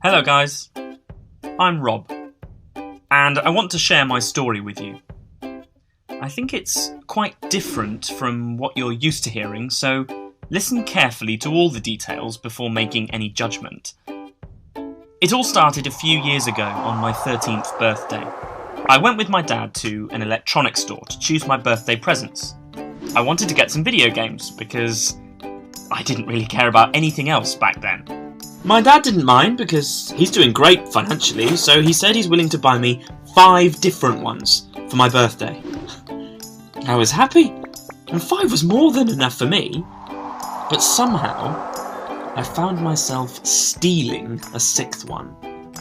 Hello guys, I'm Rob, and I want to share my story with you. I think it's quite different from what you're used to hearing, so listen carefully to all the details before making any judgment. It all started a few years ago on my 13th birthday. I went with my dad to an electronics store to choose my birthday presents. I wanted to get some video games because I didn't really care about anything else back then. My dad didn't mind because he's doing great financially, so he said he's willing to buy me 5 different ones for my birthday. I was happy, and 5 was more than enough for me, but somehow I found myself stealing a 6th one.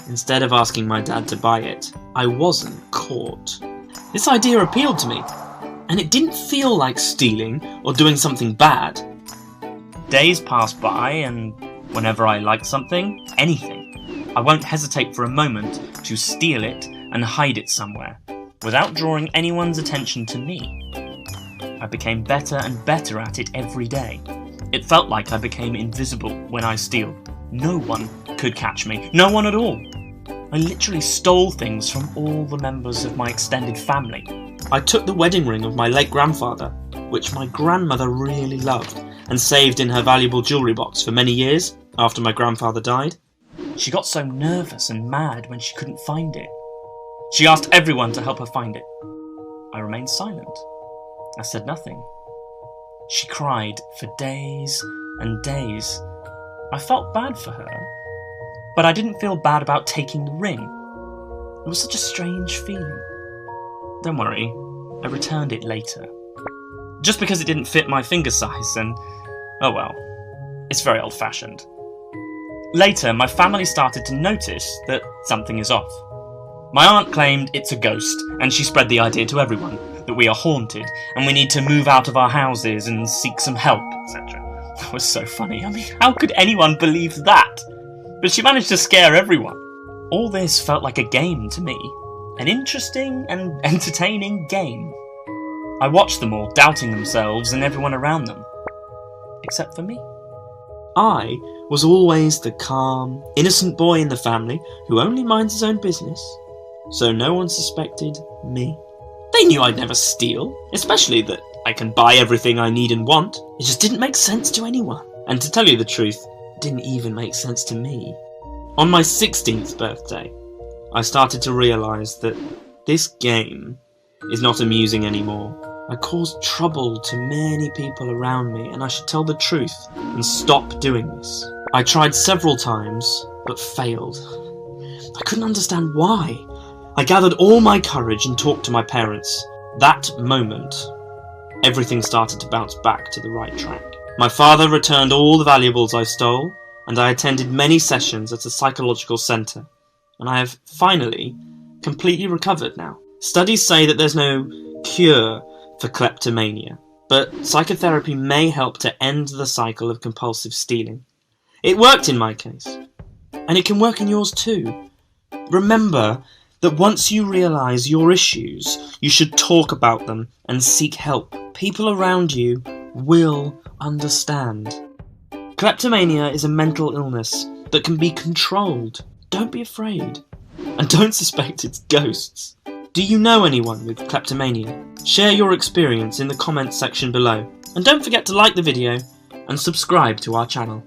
Instead of asking my dad to buy it, I wasn't caught. This idea appealed to me, and it didn't feel like stealing or doing something bad. Days passed by, and whenever I liked something, anything, I won't hesitate for a moment to steal it and hide it somewhere, without drawing anyone's attention to me. I became better and better at it every day. It felt like I became invisible when I steal. No one could catch me, no one at all. I literally stole things from all the members of my extended family. I took the wedding ring of my late grandfather, which my grandmother really loved, and saved in her valuable jewellery box for many years after my grandfather died. She got so nervous and mad when she couldn't find it. She asked everyone to help her find it. I remained silent. I said nothing. She cried for days and days. I felt bad for her, but I didn't feel bad about taking the ring. It was such a strange feeling. Don't worry, I returned it later. Just because it didn't fit my finger size, and oh well, it's very old-fashioned. Later, my family started to notice that something is off. My aunt claimed it's a ghost, and she spread the idea to everyone, that we are haunted, and we need to move out of our houses and seek some help, etc. That was so funny. I mean, how could anyone believe that? But she managed to scare everyone. All this felt like a game to me. An interesting and entertaining game. I watched them all, doubting themselves and everyone around them. Except for me. I was always the calm, innocent boy in the family who only minds his own business, so no one suspected me. They knew I'd never steal, especially that I can buy everything I need and want. It just didn't make sense to anyone. And to tell you the truth, it didn't even make sense to me. On my 16th birthday, I started to realise that this game is not amusing anymore. I caused trouble to many people around me, and I should tell the truth and stop doing this. I tried several times, but failed. I couldn't understand why. I gathered all my courage and talked to my parents. That moment, everything started to bounce back to the right track. My father returned all the valuables I stole, and I attended many sessions at a psychological centre, and I have finally completely recovered now. Studies say that there's no cure for kleptomania, but psychotherapy may help to end the cycle of compulsive stealing. It worked in my case, and it can work in yours too. Remember that once you realise your issues, you should talk about them and seek help. People around you will understand. Kleptomania is a mental illness that can be controlled. Don't be afraid. And don't suspect it's ghosts. Do you know anyone with kleptomania? Share your experience in the comments section below. And don't forget to like the video and subscribe to our channel.